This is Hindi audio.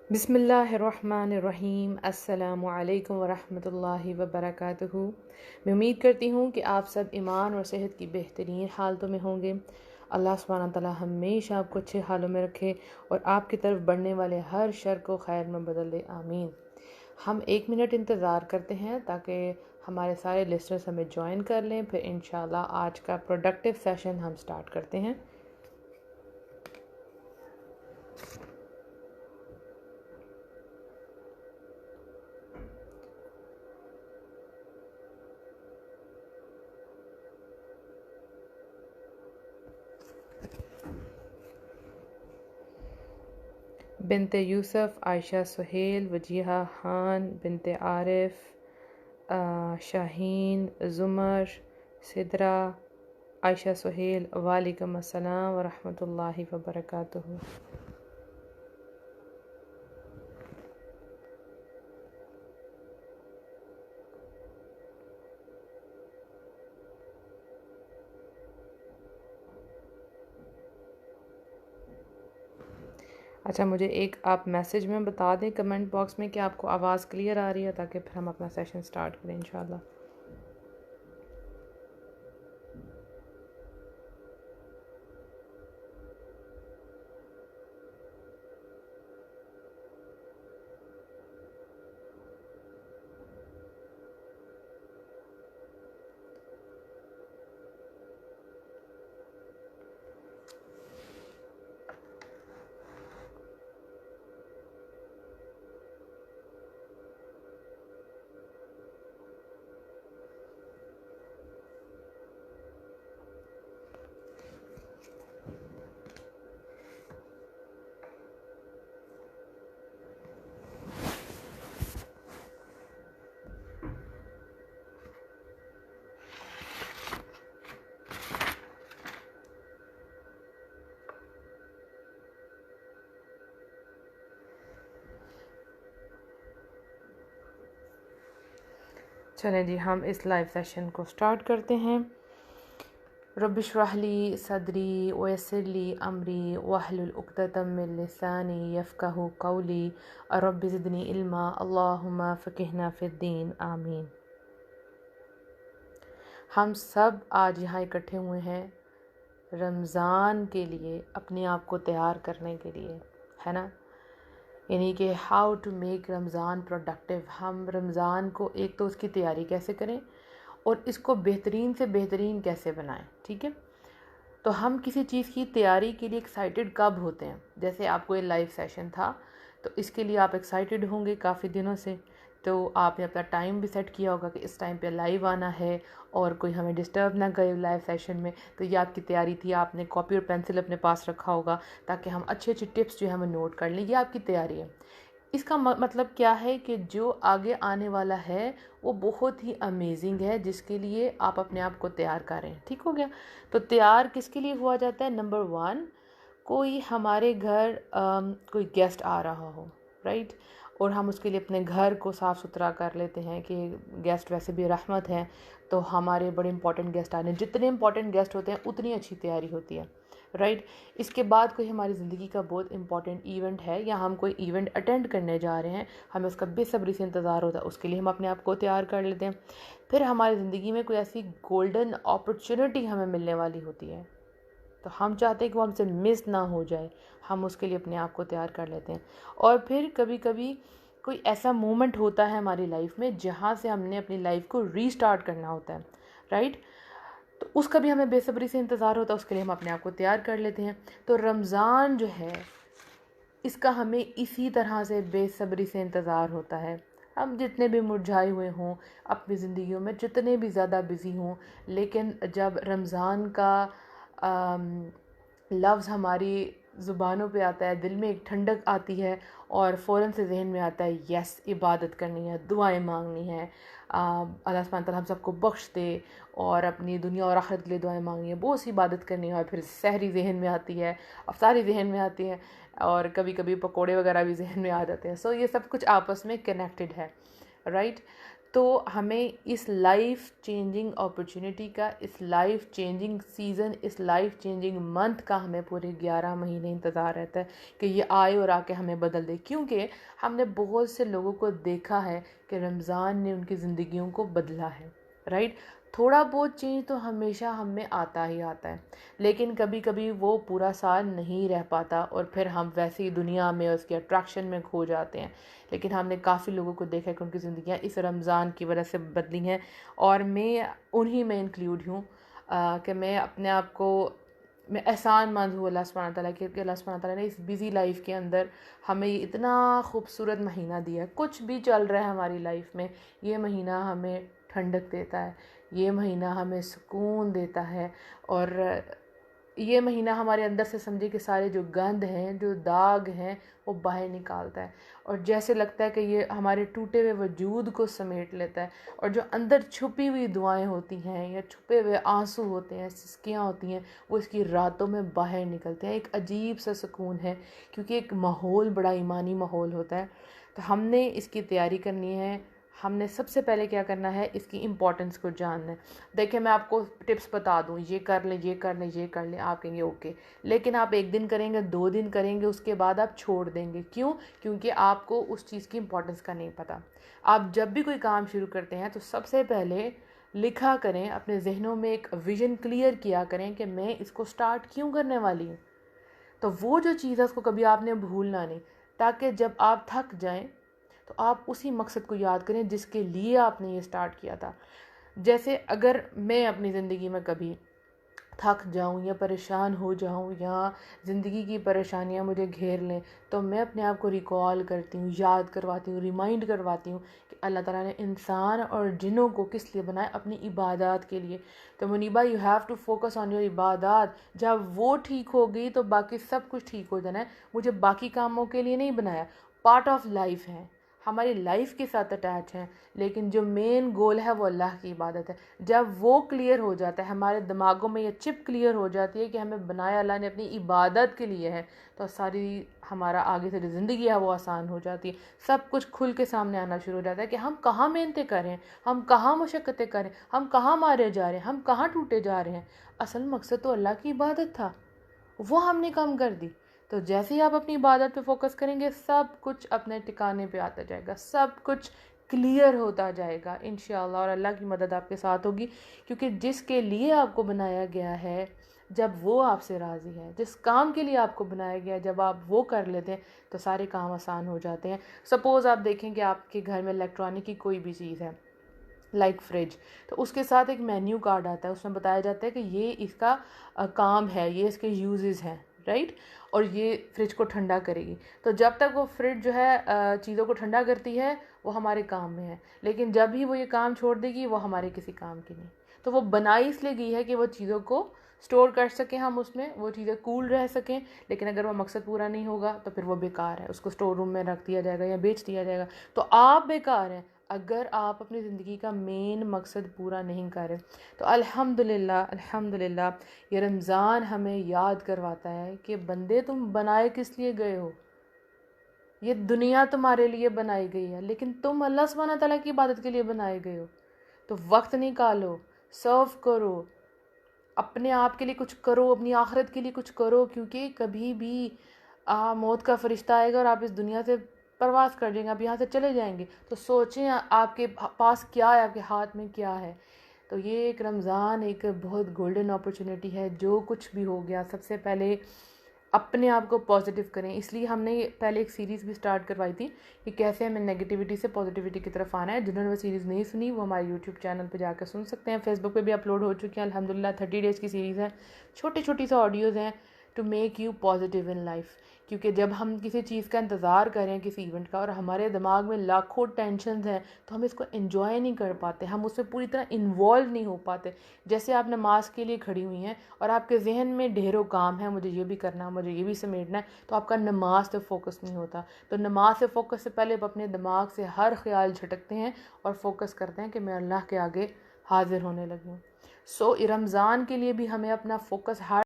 बिस्मिल्लाहिर्रहमानिर्रहीम। अस्सलामु अलैकुम वरहमतुल्लाहि वबरकातुहू। मैं उम्मीद करती हूँ कि आप सब ईमान और सेहत की बेहतरीन हालतों में होंगे। अल्लाह सुब्हानहू व तआला हमेशा आपको अच्छे हालों में रखे और आपकी तरफ बढ़ने वाले हर शर को खैर में बदल दे, आमीन। हम 1 मिनट इंतज़ार करते हैं ताकि हमारे सारे लिस्टनर्स हमें ज्वाइन कर लें, फिर इंशाल्लाह आज का प्रोडक्टिव सेशन हम स्टार्ट करते हैं। बिनते यूसुफ, आयशा सुहेल, वजीहा खान, बिनते आरिफ, शाहीन, ज़ुमर, सिदरा, आयशा सुहेल, वालेकुम अस्सलाम वरहमतुल्लाहि वबरकातुहू। अच्छा, मुझे एक आप मैसेज में बता दें कमेंट बॉक्स में कि आपको आवाज़ क्लियर आ रही है, ताकि फिर हम अपना सेशन स्टार्ट करें इंशाल्लाह। चलें जी, हम इस लाइव सेशन को स्टार्ट करते हैं। रब्बिश्रहली सदरी वयस्सिरली अमरी वहलुल उक़दतम मिन लिसानी यफ़क़हू क़ौली रब्बि ज़िदनी इल्मा अल्लाहुम्मा फ़क़िहना फ़िद्दीन, आमीन। हम सब आज यहाँ इकट्ठे हुए हैं रमज़ान के लिए, अपने आप को तैयार करने के लिए, है ना। यानी कि how to make Ramzan productive. हम रमज़ान को एक तो उसकी तैयारी कैसे करें और इसको बेहतरीन से बेहतरीन कैसे बनाएं, ठीक है। तो हम किसी चीज़ की तैयारी के लिए एक्साइटेड कब होते हैं? जैसे आपको ये लाइव सेशन था, तो इसके लिए आप एक्साइटेड होंगे काफ़ी दिनों से, तो आपने अपना टाइम भी सेट किया होगा कि इस टाइम पे लाइव आना है और कोई हमें डिस्टर्ब ना करे लाइव सेशन में। तो ये आपकी तैयारी थी, आपने कॉपी और पेंसिल अपने पास रखा होगा ताकि हम अच्छे अच्छे टिप्स जो है हमें नोट कर लें। ये आपकी तैयारी है। इसका मतलब क्या है कि जो आगे आने वाला है वो बहुत ही अमेजिंग है, जिसके लिए आप अपने आप को तैयार करें। ठीक हो गया। तो तैयार किसके लिए हुआ जाता है? नंबर 1, कोई हमारे घर कोई गेस्ट आ रहा हो, राइट, और हम उसके लिए अपने घर को साफ़ सुथरा कर लेते हैं कि गेस्ट वैसे भी रहमत है, तो हमारे बड़े इंपॉर्टेंट गेस्ट आ रहे हैं। जितने इंपॉर्टेंट गेस्ट होते हैं उतनी अच्छी तैयारी होती है, राइट। इसके बाद कोई हमारी ज़िंदगी का बहुत इंपॉर्टेंट इवेंट है या हम कोई इवेंट अटेंड करने जा रहे हैं, हमें उसका बेसब्री से इंतज़ार होता है, उसके लिए हम अपने आप को तैयार कर लेते हैं। फिर हमारी ज़िंदगी में कोई ऐसी गोल्डन अपॉर्चुनिटी हमें मिलने वाली होती है, तो हम चाहते हैं कि वो हमसे मिस ना हो जाए, हम उसके लिए अपने आप को तैयार कर लेते हैं। और फिर कभी कभी कोई ऐसा मोमेंट होता है हमारी लाइफ में जहाँ से हमने अपनी लाइफ को रीस्टार्ट करना होता है, राइट। तो उसका भी हमें बेसब्री से इंतज़ार होता है, उसके लिए हम अपने आप को तैयार कर लेते हैं। तो रमज़ान जो है, इसका हमें इसी तरह से बेसब्री से इंतज़ार होता है। हम जितने भी मुरझाए हुए हों अपनी ज़िंदगियों में, जितने भी ज़्यादा बिज़ी हों, लेकिन जब रमज़ान का लफ्ज़ हमारी ज़ुबानों पे आता है, दिल में एक ठंडक आती है और फ़ौरन से जहन में आता है यस, इबादत करनी है, दुआएं मांगनी है, अल्लाह सुब्हानहू तआला हम सबको बख्श दे और अपनी दुनिया और आखिरत के लिए दुआएं मांगनी है, बहुत सी इबादत करनी है। और फिर सहरी जहन में आती है, अफ्तारी जहन में आती है, और कभी कभी पकोड़े वगैरह भी जहन में आ जाते हैं। सो ये सब कुछ आपस में कनेक्टेड है, राइट। तो हमें इस लाइफ चेंजिंग अपॉर्चुनिटी का, इस लाइफ चेंजिंग सीज़न, इस लाइफ चेंजिंग मंथ का हमें पूरे 11 महीने इंतज़ार रहता है कि ये आए और आके हमें बदल दे। क्योंकि हमने बहुत से लोगों को देखा है कि रमज़ान ने उनकी ज़िंदगियों को बदला है, राइट। थोड़ा बहुत चेंज तो हमेशा हम में आता ही आता है, लेकिन कभी कभी वो पूरा साल नहीं रह पाता और फिर हम वैसी दुनिया में उसके अट्रैक्शन में खो जाते हैं। लेकिन हमने काफ़ी लोगों को देखा है कि उनकी ज़िंदगियाँ इस रमज़ान की वजह से बदली हैं, और मैं उन्हीं में इंक्लूड हूँ कि मैं अपने आप को, मैं एहसानमंद हूँ अल्लाह सुब्हानहू तआला के, अल्लाह सुब्हानहू तआला ने इस बिज़ी लाइफ के अंदर हमें ये इतना खूबसूरत महीना दिया है। कुछ भी चल रहा है हमारी लाइफ में, ये महीना हमें ठंडक देता है, ये महीना हमें सुकून देता है, और ये महीना हमारे अंदर से समझे कि सारे जो गंद हैं, जो दाग हैं, वो बाहर निकालता है, और जैसे लगता है कि ये हमारे टूटे हुए वजूद को समेट लेता है, और जो अंदर छुपी हुई दुआएं होती हैं या छुपे हुए आंसू होते हैं, सिसकियाँ होती हैं, वो इसकी रातों में बाहर निकलते हैं। एक अजीब सा सुकून है, क्योंकि एक माहौल बड़ा ईमानी माहौल होता है। तो हमने इसकी तैयारी करनी है। हमने सबसे पहले क्या करना है, इसकी इम्पोर्टेंस को जानना है। देखिए, मैं आपको टिप्स बता दूं, ये कर लें, ये कर लें, ये कर लें, आप कहेंगे ओके, लेकिन आप 1 दिन करेंगे, 2 दिन करेंगे, उसके बाद आप छोड़ देंगे। क्यों? क्योंकि आपको उस चीज़ की इम्पोर्टेंस का नहीं पता। आप जब भी कोई काम शुरू करते हैं तो सबसे पहले लिखा करें, अपने जहनों में एक विज़न क्लियर किया करें कि मैं इसको स्टार्ट क्यों करने वाली हूँ। तो वो जो चीज़ है उसको कभी आपने भूलना नहीं, ताकि जब आप थक जाएं तो आप उसी मकसद को याद करें जिसके लिए आपने ये स्टार्ट किया था। जैसे अगर मैं अपनी ज़िंदगी में कभी थक जाऊं या परेशान हो जाऊं या ज़िंदगी की परेशानियां मुझे घेर लें, तो मैं अपने आप को रिकॉल करती हूँ, याद करवाती हूँ, रिमाइंड करवाती हूँ कि अल्लाह ताला ने इंसान और जिन्नों को किस लिए बनाया, अपनी इबादत के लिए। तो Muniba, you have to focus on your इबादत। जब वो ठीक होगी तो बाकी सब कुछ ठीक हो जाना है। मुझे बाकी कामों के लिए नहीं बनाया, पार्ट ऑफ लाइफ है, हमारी लाइफ के साथ अटैच हैं, लेकिन जो मेन गोल है वो अल्लाह की इबादत है। जब वो क्लियर हो जाता है, हमारे दिमागों में ये चिप क्लियर हो जाती है कि हमें बनाया अल्लाह ने अपनी इबादत के लिए है, तो सारी हमारा आगे से जो ज़िंदगी है वो आसान हो जाती है। सब कुछ खुल के सामने आना शुरू हो जाता है कि हम कहाँ मेहनतें कर रहे हैं, हम कहाँ मुशक्क़तें कर रहे हैं, हम कहाँ मारे जा रहे हैं, हम कहाँ टूटे जा रहे हैं। असल मकसद तो अल्लाह की इबादत था, वो हमने कम कर दी। तो जैसे ही आप अपनी इबादत पे फोकस करेंगे, सब कुछ अपने ठिकाने पे आता जाएगा, सब कुछ क्लियर होता जाएगा इंशाअल्लाह, और अल्लाह की मदद आपके साथ होगी। क्योंकि जिसके लिए आपको बनाया गया है, जब वो आपसे राज़ी है, जिस काम के लिए आपको बनाया गया है, जब आप वो कर लेते हैं तो सारे काम आसान हो जाते हैं। सपोज़ आप देखें कि आपके घर में इलेक्ट्रॉनिक की कोई भी चीज़ है, लाइक फ्रिज, तो उसके साथ एक मेन्यू कार्ड आता है, उसमें बताया जाता है कि ये इसका काम है, ये इसके यूजेस हैं, राइट, और ये फ्रिज को ठंडा करेगी। तो जब तक वो फ्रिज जो है चीज़ों को ठंडा करती है, वो हमारे काम में है, लेकिन जब भी वो ये काम छोड़ देगी, वो हमारे किसी काम की नहीं। तो वो बनाई इसलिए गई है कि वो चीज़ों को स्टोर कर सकें, हम उसमें वो चीज़ें कूल रह सकें, लेकिन अगर वो मकसद पूरा नहीं होगा तो फिर वो बेकार है, उसको स्टोर रूम में रख दिया जाएगा या बेच दिया जाएगा। तो आप बेकार हैं अगर आप अपनी ज़िंदगी का मेन मकसद पूरा नहीं कर रहे। तो अल्हम्दुलिल्लाह, अल्हम्दुलिल्लाह, ये रमज़ान हमें याद करवाता है कि बंदे, तुम बनाए किस लिए गए हो। ये दुनिया तुम्हारे लिए बनाई गई है, लेकिन तुम अल्लाह सुब्हानहू तआला की इबादत के लिए बनाए गए हो। तो वक्त निकालो, सर्व करो, अपने आप के लिए कुछ करो, अपनी आखिरत के लिए कुछ करो, क्योंकि कभी भी मौत का फरिश्ता आएगा और आप इस दुनिया से प्रवास कर जाएंगे, आप यहाँ से चले जाएंगे। तो सोचें आपके पास क्या है, आपके हाथ में क्या है। तो ये एक रमज़ान एक बहुत गोल्डन अपॉर्चुनिटी है। जो कुछ भी हो गया, सबसे पहले अपने आप को पॉजिटिव करें। इसलिए हमने पहले एक सीरीज़ भी स्टार्ट करवाई थी कि कैसे हमें नेगेटिविटी से पॉजिटिविटी की तरफ आना है। जिन्होंने वो सीरीज़ नहीं सुनी, वो हमारे यूट्यूब चैनल पे जाकर सुन सकते हैं। फेसबुक पे भी अपलोड हो चुकी है अल्हम्दुलिल्लाह। 30 डेज़ की सीरीज़ है, छोटी छोटी सी ऑडियोज़ हैं to make you positive in life. क्योंकि जब हम किसी चीज़ का इंतज़ार करें, किसी इवेंट का, और हमारे दिमाग में लाखों टेंशन्स हैं, तो हम इसको एंजॉय नहीं कर पाते, हम उसमें पूरी तरह इन्वॉल्व नहीं हो पाते। जैसे आप नमाज के लिए खड़ी हुई हैं और आपके जहन में ढेरों काम है, मुझे ये भी करना है, मुझे ये भी समेटना है, तो आपका नमाज से फोकस नहीं होता। तो नमाज से फोकस से पहले आप अपने दिमाग से हर ख्याल झटकते हैं और फोकस करते हैं कि मैं अल्लाह के आगे हाजिर होने लगी हूँ। सो रमज़ान के लिए भी हमें अपना फोकस हर